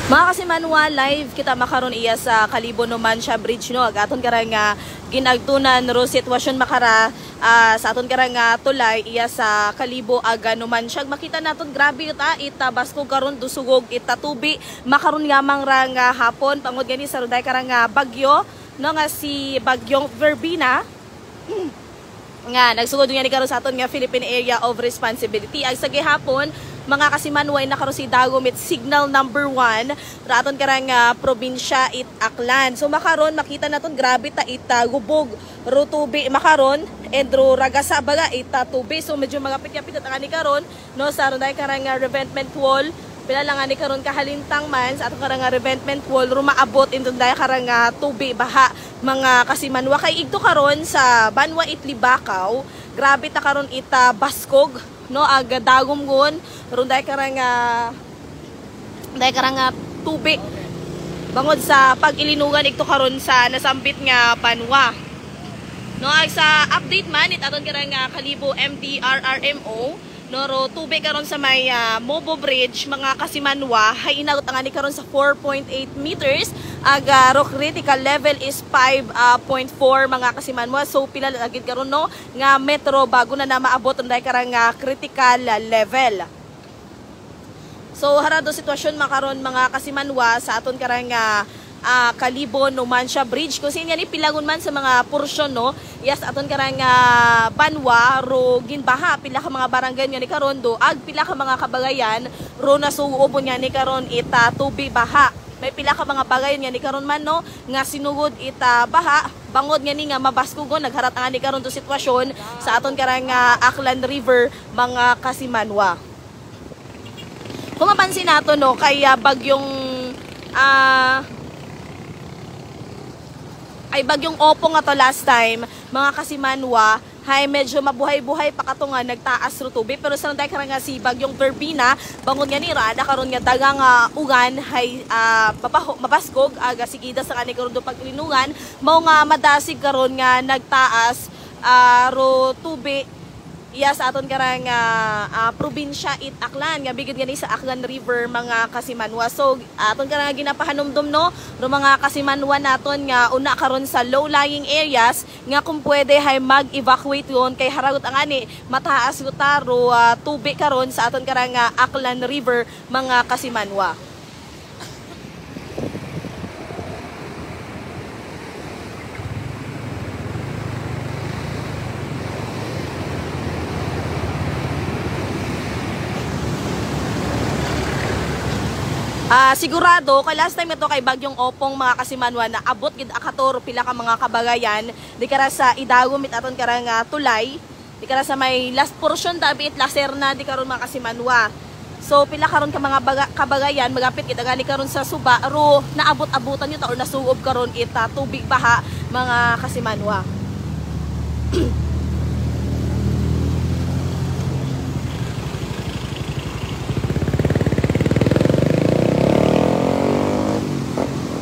Mga kasimanwa, live kita makaron iya sa Kalibo Numancia Bridge no. Agaton karang ginagtunan ro sitwasyon makara sa aton karang tulay iya sa Kalibo aga Numancia. Makita naton grabe ita basko karon dusugog ita tubi makaron yamang rang hapon pangod gani sa ruday karang bagyo no nga si bagyong Verbena. Nga nagsugod nga ni karon sa aton nga Philippine Area of Responsibility ag sa gihapon mga kasimanway na karon si Dagomit signal number 1 raton karang probinsya it Aklan. So makaron makita naton grabe ta ita gubog ro tubi makaron endro ragasa baga ita tubi. So medyo magapit-yapit ta ni karon no sa runday karang revetment wall pila lang ani karon kahalintang man sa atong karang revetment wall rumaabot indon day karang tubi baha mga kasimanwa kay igto karon sa Banwa Itlibakaw grabe ta karon ita baskog no aga dagom gon runday karang tubi bangod sa pag-ilinugan igto karon sa nasambit nga Banwa no ag sa update man it aton karang Kalibo MDRRMO no ro tubig karon sa may Mobo Bridge mga kasimanwa hay inagot ang ani karon sa 4.8 meters aga ro critical level is 5.4 mga kasimanwa. So pila lagid karon no nga metro bago na maabot unday karang critical level. So harado sitwasyon makaron mga kasimanwa sa aton karang Kalibo Numancia Bridge kung sinya ni pilangon man sa mga porsyon no yes aton karang Banwa ro ginbaha pila ka mga barangay nga ni karon do ag pila ka mga kabagayan ro nasuubon nga ni karon ita tubi baha may pila ka mga bagay nga ni karon man no nga sinugod ita baha bangod nga ni nga mabaskugon nagharat ang ni karon do sitwasyon sa aton karang Aklan River mga kasimanwa. Kung mapansin nato no kay bagyong bagyong Opong nga to last time mga kasimanwa hay medyo mabuhay-buhay pa kato nga nagtaas ro tubi pero sa nanday karang si bagyong Verbena bangon nga ni rada karon nga dagang ugan hay mabaskog aga sigida sa kani karon do paglinungan mao nga madasig karon nga nagtaas ro tubi iya sa aton karang probinsya it Aklan nga bigid gani sa Aklan River mga kasimanwa. So aton karang ginapahanumdum no ro mga kasimanwa naton nga una karon sa low lying areas nga kung pwede hay mag-evacuate yon kay haragot ang ani mataas guta ro tubi karon sa aton karang Aklan River mga kasimanwa. Sigurado kay last time ito kay bagyong Opong mga kasimanwa na abot gid akatoro pila ka mga kabagayan di kara sa Idagomit aton karang tulay di kara sa may last portion dabi it Laserna di karon mga kasimanwa. So pila karon ka mga kabagayan magapit kita gani karon sa Suba ro naabot-abutan yo ta or nasuob karon ita tubig baha mga kasimanwa.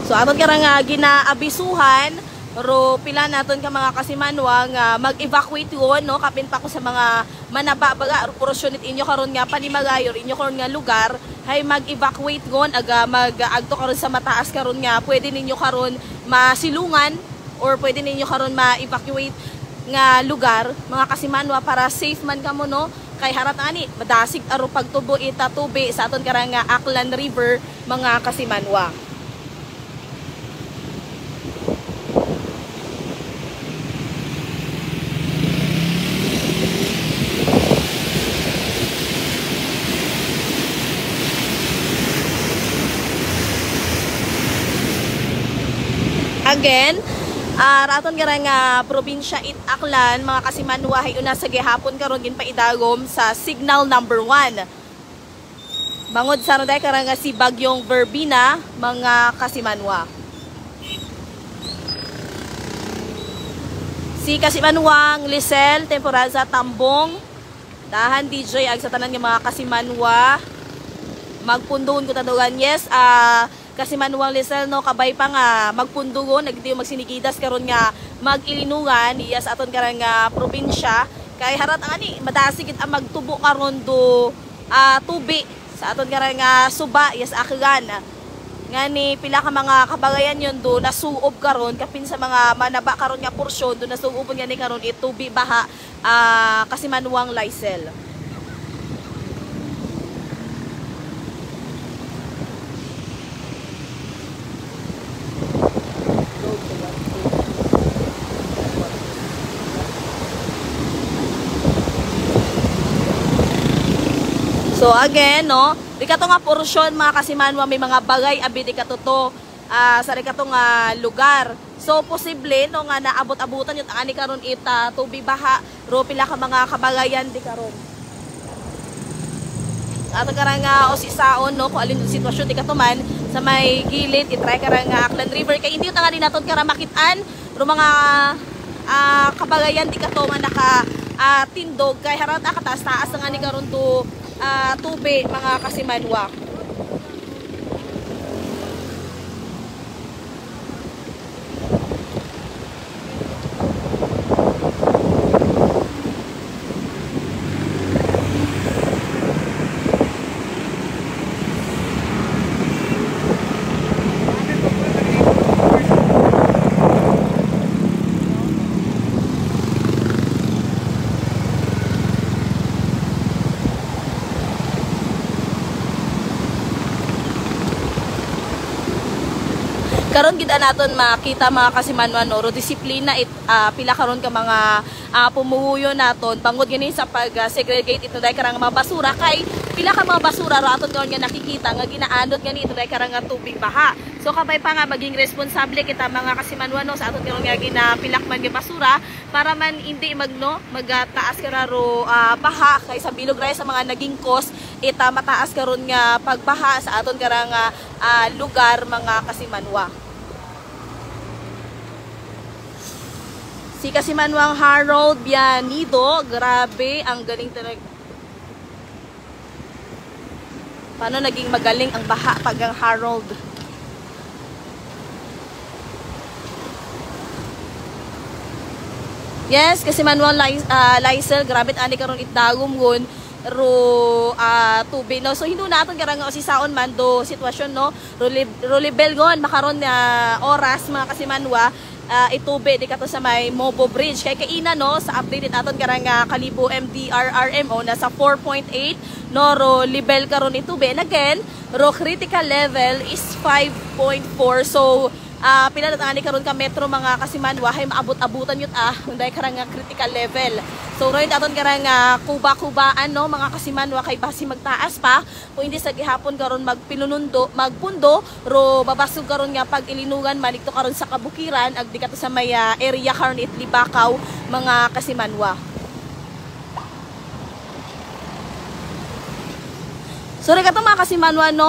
So aton karang ginaabisuhan ro pila naton ka mga kasimanwa nga mag-evacuate yon no kapin pa ko sa mga manababaga porosyon it inyo karon nga panimagayor inyo karon nga lugar hay mag-evacuate gon aga mag-agto karon sa mataas karon nga pwede ninyo karon masilungan or pwede ninyo karon ma-evacuate nga lugar mga kasimanwa para safe man kamo no kay harat ani madasig aro pagtubo ita tubi sa aton karang Aklan River mga kasimanwa. Again, raton karang probinsya it Aklan mga kasimanwa hay una sa gihapon karon ginpaidagom sa signal number 1. Bangod sa runday karang si bagyong Verbena mga kasimanwa. Si kasimanwang Lisel, Temporaza, Tambong, dahan DJ ag sa tanan nga mga kasimanwa magpunduhon ko tadugan yes kasimanwang Lisel no kabay pa nga magpundugon nagdiyo magsinikidas karon nga mag-ilinungan iya sa aton karang probinsya kay harat ang ani madasig ang magtubo karon do tubi sa aton karang Suba yes Aklan nga ni pila ka mga kabagayan yon do nasuob karon kapin sa mga manaba karon nga porsyon do nasuob nga ni karon itubi baha Kasimanwang Laisel. So again, no, di ka to nga porsyon mga Kasimanwa, may mga bagay abi di ka to sa di ka to nga lugar. So posible no nga naabot-abutan yung ani karon ita tubi baha ro pila ka mga kabagayan di karon. Ato karang o sisaon no kung alin yung sitwasyon di ka to man sa may gilid itry karang Aklan River kay hindi ta nga din naton kara makitaan ro mga kabagayan di ka to nga naka tindog kay harat kataas-taas nga ni karon to tubig mga Kasimanwa. Karon gid naton makita mga Kasimanwa no disiplina pila karon ka mga pumuyo naton bangod gani sa pag segregate ito dai karang mga basura kay pila ka mga basura ra aton karon nga nakikita nga ginaanod gani ito dai karang tubig baha. So kabay pa nga maging responsable kita mga Kasimanwa no sa aton karon nga ginapilakman nga basura para man hindi magtaas kara ro baha kay sa bilog ra sa mga naging cause ita mataas karon nga pagbaha sa aton karang lugar mga Kasimanwa. Si Kasimanwang Harold Bianido, grabe, ang galing talaga. Paano naging magaling ang baha pag ang Harold? Yes, Kasimanwang Laisel, grabe ani karon itdagom gon ro tubig no. So hindi naton karang sisaon man do sitwasyon no. Rolibel gon makaron na oras mga Kasimanwa. Itube di kato sa may Mobo Bridge kay kaina no sa update aton karang Kalibo MDRRMO na sa 4.8 no ro level karon itube and again ro critical level is 5.4 so pinatatani karon ka metro mga Kasimanwa hay maabot-abutan yut unday karang critical level. So ro aton karang kuba-kubaan no mga Kasimanwa kay basi magtaas pa kung hindi sa gihapon karon magpundo ro babasog karon nga pag ilinugan malikto karon sa kabukiran ag di kato sa may area karon Itlibakaw mga Kasimanwa. So ri kato mga Kasimanwa no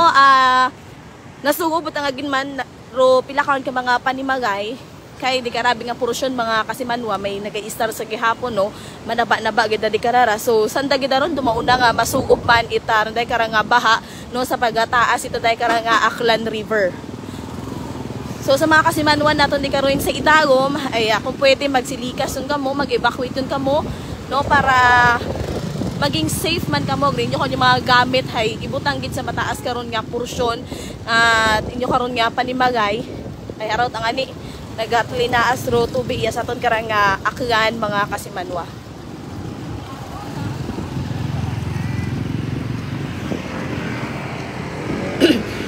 nasugobot ang agin man ro pila karon ka mga panimagay kay di karabi nga porsyon mga Kasimanwa may nag-i-star sa gihapon no manaba-naba gid di karara so sanda gid ron dumauna nga masugop man ita day karang nga baha no sa pagataas ito day karang nga Aklan River. So sa mga Kasimanwa naton di karon sa idagom ay kung pwede magsilikas un kamo mag-evacuate un kamo no para maging safe man kamo grinyo kun yung mga gamit hay ibutang gid sa mataas karon nga porsyon at inyo karon nga panimagay ay araw ang ani nagatulinaas ro tubig sa aton karang Aklan mga Kasimanwa.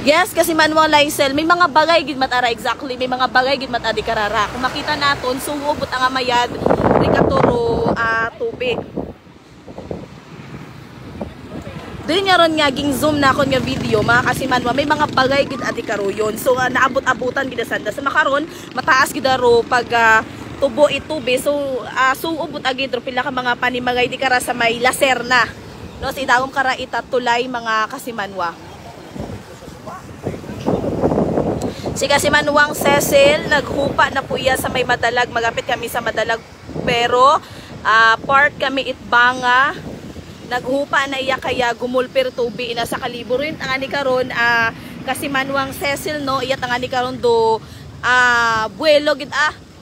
Yes, Kasimanwang Laisel, may mga bagay gid matara exactly, may mga bagay gid mata di karara. Kung makita naton sugobot ang amayad di katuro tubig. Dili nga ron nga ging zoom na akong nga video mga Kasimanwa may mga bagay gid adi karoyon. So naabot-abutan gid sanda sa makaron mataas gid ro pag tubo itube. So suubot agid ro pila ka mga panimagay di kara sa may Laserna. No sa idagom kara itatulay mga Kasimanwa. Si Kasimanwang Cecil naghupa na po iya sa may Madalag, magapit kami sa Madalag pero part kami Itbanga. Naghupa na iya kaya gumulpir tubi na sa Kalibo rin ang ani karon Kasimanwang Cecil no iya ang ani karon do buelo gid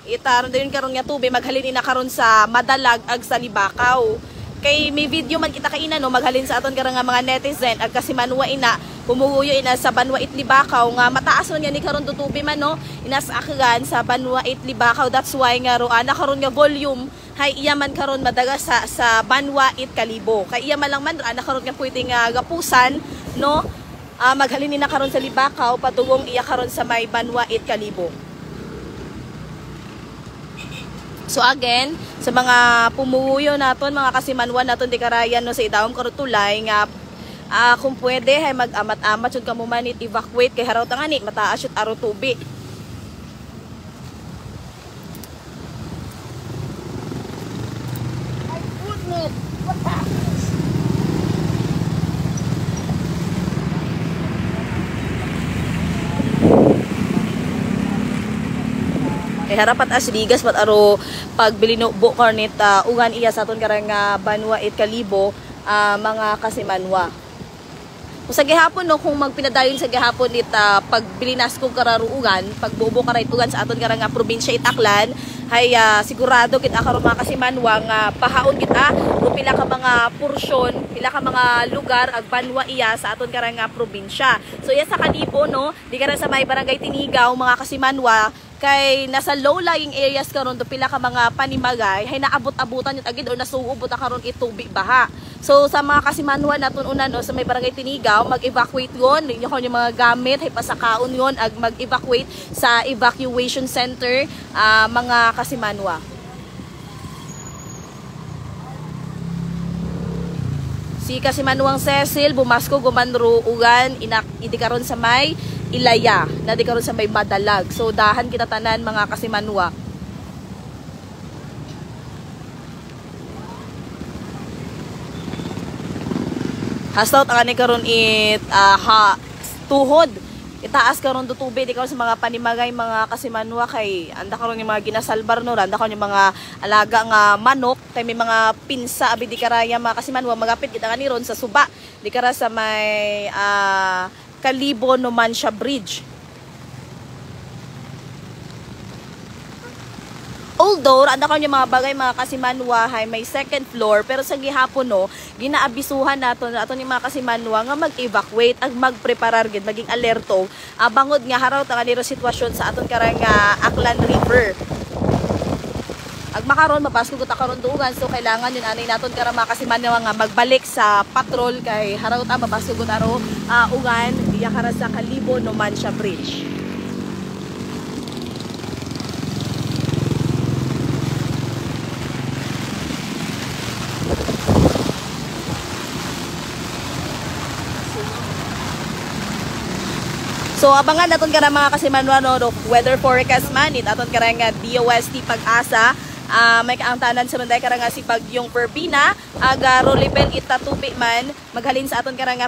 itaron din karon nga tubi maghalin ina karon sa Madalag ag sa Libakaw kay may video man kita kaina no maghalin sa aton karang mga netizen ag Kasimanwa ina pumuyo ina sa Banwa Itlibakaw nga mataas man ni karon tutubi man no inas akgan sa Banwa Itlibakaw. That's why nga ro karon nga volume hay iya man karon madaga sa Banwa Kalibo. Kay iya man lang man karon nga pwede nga gapusan no maghalin na karon sa Libakaw patugong iya karon sa may Banwa Kalibo. So again, sa mga pumuyo naton, mga kasimanwan naton di karayan no sa idawom karutulay nga kung pwede hay mag-amat-amat jud kamo manit evacuate kay haraw tangani mataas jud aro tubi. My goodness, what happened? Harapat as ligas pat aro pagbili no bo karnit ugan iya sa aton karang Banwa Kalibo mga kasimanwa. Kung sa gihapon no kung magpinadayon sa gihapon it pagbili nas kung kararuugan pagbubo karay ugan sa aton karang probinsya Itaklan hay sigurado kita karon mga kasimanwa nga pahaon kita pila ka mga porsyon pila ka mga lugar ag banwa iya sa aton karang probinsya. So iya sa Kalibo no di karon sa may barangay Tinigaw mga kasimanwa kay nasa low-lying areas karon to pila ka mga panimagay hay naabot-abutan yung agid or nasuubot na karon itubi baha. So sa mga kasimanwa naton una no sa may barangay Tinigaw mag-evacuate yon ninyo kon yung mga gamit hay pasakaon yon ag mag-evacuate sa evacuation center mga kasimanwa. Si kasimanwang Cecil bumasko gumanro ugan idi karon sa may Ilaya na di karon sa may Madalag. So dahan kita tanan mga kasimanwa. Hastaut ang ani karon tuhod itaas karon tutubi di karon sa mga panimagay mga kasimanwa kay anda karon yung mga ginasalbar no anda karon yung mga alaga nga manok kay may mga pinsa abi di karaya mga kasimanwa magapit kita kaniron sa suba di kara sa may Kalibo Numancia Bridge. Although anda karon yung mga bagay mga kasimanwa hay may second floor pero sa gihapon no ginaabisuhan naton yung mga kasimanwa nga mag-evacuate ag magpreparar gid maging alerto bangod nga haraw ta kaniro sitwasyon sa aton karang Aklan River. Ag makaron mapasok ta karon dugan so kailangan yun anay naton karang mga kasimanwa nga magbalik sa patrol kay haraw ta mapasok aro ugan iya kara sa Kalibo Numancia Bridge. So abangan naton kara mga kasimanwa no weather forecast man it aton kara nga DOST Pag-asa may kaangtanan sa manday kara nga si Bagyong Perbina aga ro level itatubi man maghalin sa aton kara nga